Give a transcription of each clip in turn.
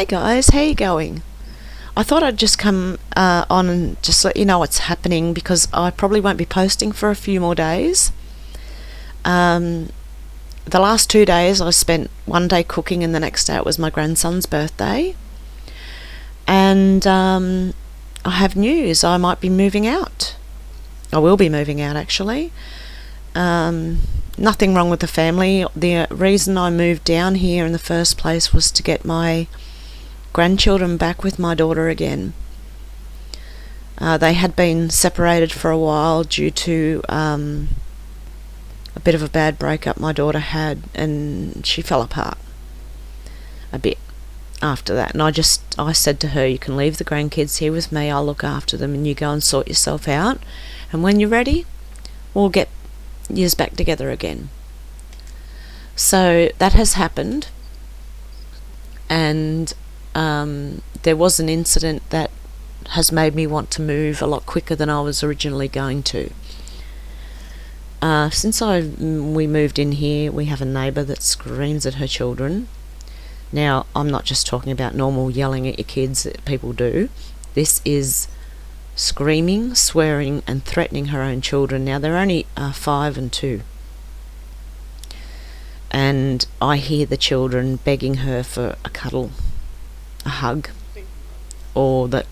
Hey guys, how you going? I thought I'd just come on and just let you know what's happening, because I probably won't be posting for a few more days. The last 2 days I spent one day cooking, and the next day it was my grandson's birthday. And I have news. I might be moving out. I will be moving out, actually. Nothing wrong with the family. The reason I moved down here in the first place was to get my grandchildren back with my daughter again. They had been separated for a while due to a bit of a bad breakup my daughter had, and she fell apart a bit after that. And I said to her, you can leave the grandkids here with me, I'll look after them, and you go and sort yourself out, and when you're ready, we'll get yours back together again. So that has happened, and there was an incident that has made me want to move a lot quicker than I was originally going to. Since we moved in here, we have a neighbour that screams at her children. Now, I'm not just talking about normal yelling at your kids that people do. This is screaming, swearing and threatening her own children. Now, they're only 5 and 2. And I hear the children begging her for a cuddle, a hug, or that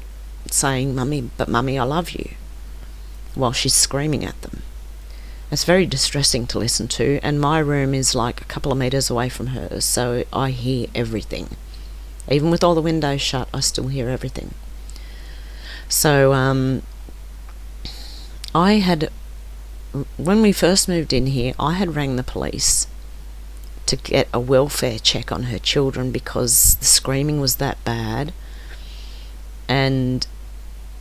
saying, Mummy, I love you, while she's screaming at them. It's very distressing to listen to, and my room is like a couple of metres away from hers, so I hear everything. Even with all the windows shut, I still hear everything. So when we first moved in here, I had rang the police to get a welfare check on her children, because the screaming was that bad. And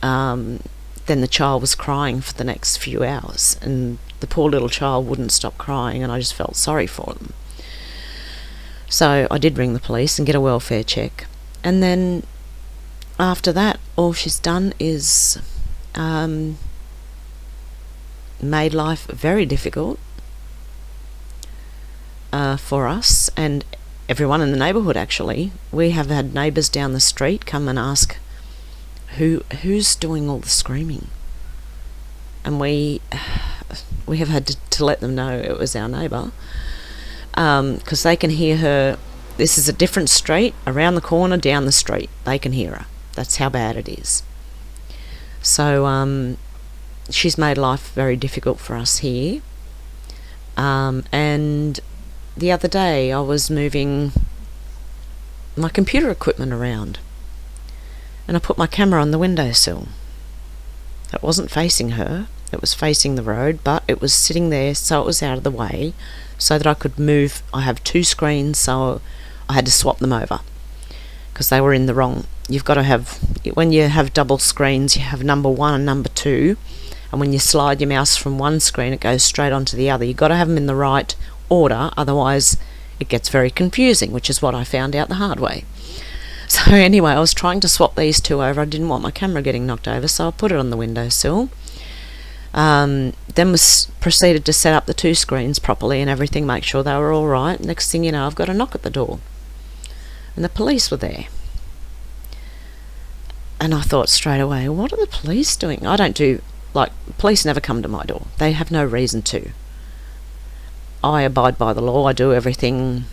then the child was crying for the next few hours, and the poor little child wouldn't stop crying, and I just felt sorry for them. So I did ring the police and get a welfare check, and then after that, all she's done is made life very difficult for us and everyone in the neighbourhood. Actually, we have had neighbours down the street come and ask who's doing all the screaming, and we have had to let them know it was our neighbour, because they can hear her. This is a different street, around the corner, down the street. They can hear her. That's how bad it is. So she's made life very difficult for us here. And the other day I was moving my computer equipment around, and I put my camera on the windowsill. It wasn't facing her, it was facing the road, but it was sitting there, so it was out of the way, so that I could move. I have 2 screens, so I had to swap them over, because they were in the wrong. You've got to have, when you have double screens, you have number 1 and number 2, and when you slide your mouse from one screen, it goes straight onto the other. You've got to have them in the right order, otherwise it gets very confusing, which is what I found out the hard way. So anyway, I was trying to swap these 2 over. I didn't want my camera getting knocked over, so I put it on the windowsill. Then proceeded to set up the 2 screens properly and everything, make sure they were all right. Next thing you know, I've got a knock at the door, and the police were there. And I thought straight away, what are the police doing? I don't do, police never come to my door. They have no reason to. I abide by the law. I do everything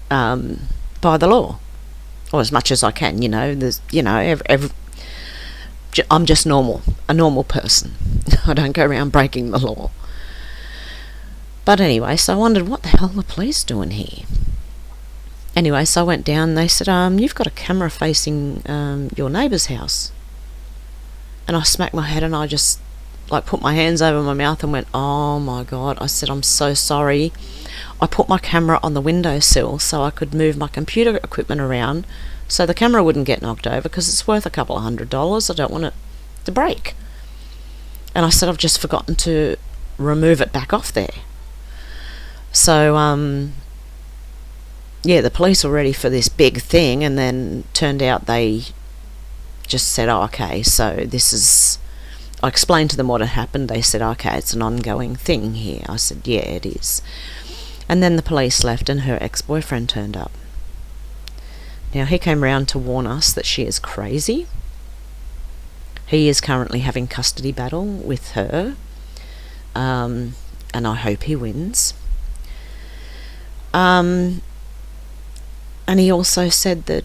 by the law, or as much as I can. There's, I'm just a normal person. I don't go around breaking the law. But anyway, so I wondered, what the hell are the police doing here? Anyway, so I went down, and they said, you've got a camera facing your neighbour's house. And I smacked my head, and I just put my hands over my mouth and went, oh my God. I said, I'm so sorry. I put my camera on the windowsill so I could move my computer equipment around, so the camera wouldn't get knocked over, because it's worth a couple of $100. I don't want it to break. And I said, I've just forgotten to remove it back off there. So the police were ready for this big thing, and then turned out they just said, oh, okay, so this is... I explained to them what had happened. They said, okay, it's an ongoing thing here. I said, yeah, it is. And then the police left, and her ex-boyfriend turned up. Now, he came round to warn us that she is crazy. He is currently having custody battle with her, and I hope he wins. And he also said that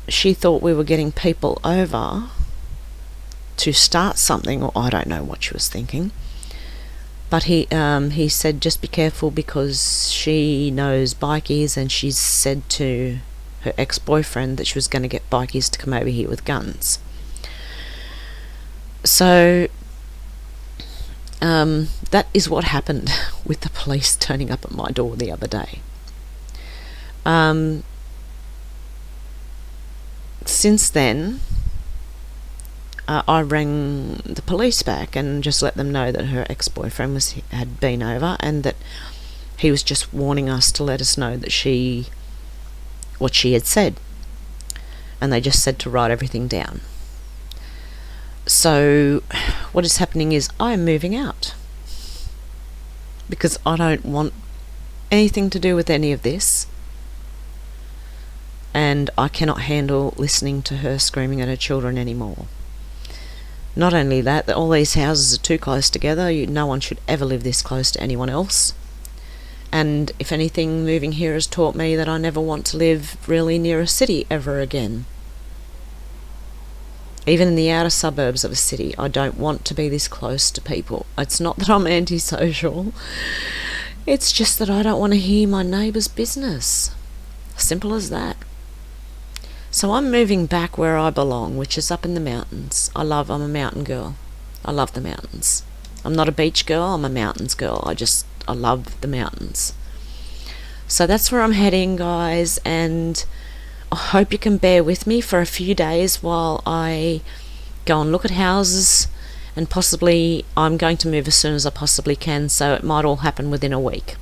she thought we were getting people over to start something, or I don't know what she was thinking. But he said just be careful because she knows bikies, and she's said to her ex-boyfriend that she was going to get bikies to come over here with guns. So that is what happened with the police turning up at my door the other day. Since then, I rang the police back and just let them know that her ex-boyfriend had been over, and that he was just warning us to let us know that what she had said, and they just said to write everything down. So what is happening is I am moving out because I don't want anything to do with any of this, and I cannot handle listening to her screaming at her children anymore. Not only that all these houses are too close together. No one should ever live this close to anyone else. And if anything, moving here has taught me that I never want to live really near a city ever again. Even in the outer suburbs of a city, I don't want to be this close to people. It's not that I'm antisocial. It's just that I don't want to hear my neighbour's business. Simple as that. So I'm moving back where I belong, which is up in the mountains. I'm a mountain girl. I love the mountains. I'm not a beach girl, I'm a mountains girl. I love the mountains. So that's where I'm heading, guys, and I hope you can bear with me for a few days while I go and look at houses, and possibly I'm going to move as soon as I possibly can, so it might all happen within a week.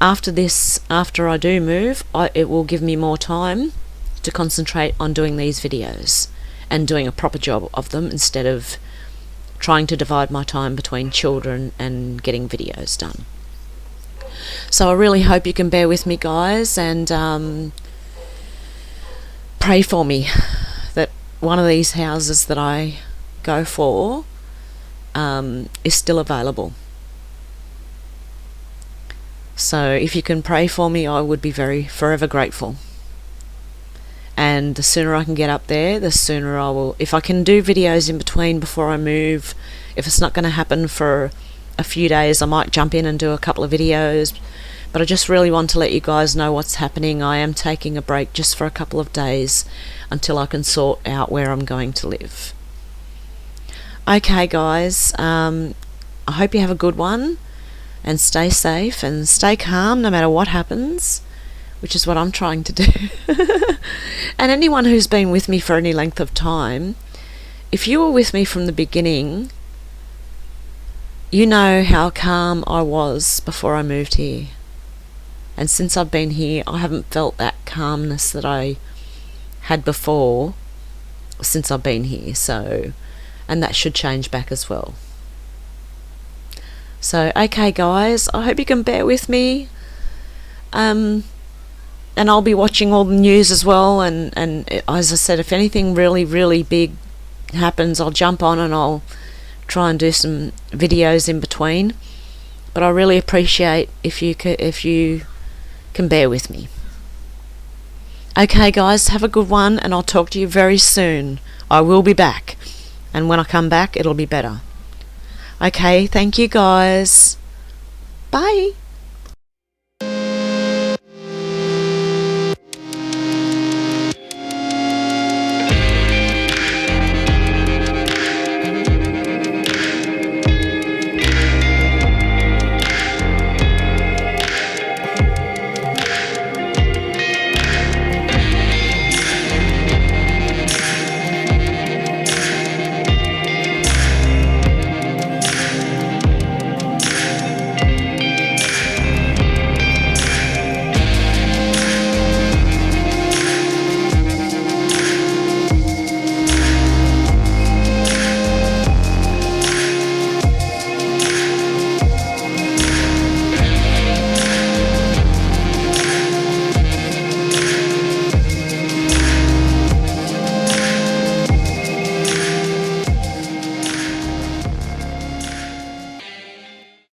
After I do move, it will give me more time to concentrate on doing these videos and doing a proper job of them, instead of trying to divide my time between children and getting videos done. So I really hope you can bear with me, guys, and pray for me that one of these houses that I go for is still available. So if you can pray for me, I would be forever grateful. And the sooner I can get up there, the sooner I will. If I can do videos in between before I move, if it's not going to happen for a few days, I might jump in and do a couple of videos. But I just really want to let you guys know what's happening. I am taking a break just for a couple of days until I can sort out where I'm going to live. Okay, guys, I hope you have a good one, and stay safe and stay calm no matter what happens, which is what I'm trying to do. And anyone who's been with me for any length of time, if you were with me from the beginning, you know how calm I was before I moved here. And since I've been here, I haven't felt that calmness that I had before since I've been here. And that should change back as well. So, okay, guys, I hope you can bear with me. And I'll be watching all the news as well. And as I said, if anything really, really big happens, I'll jump on and I'll try and do some videos in between. But I really appreciate if you can bear with me. Okay, guys, have a good one, and I'll talk to you very soon. I will be back, and when I come back, it'll be better. Okay, thank you, guys. Bye.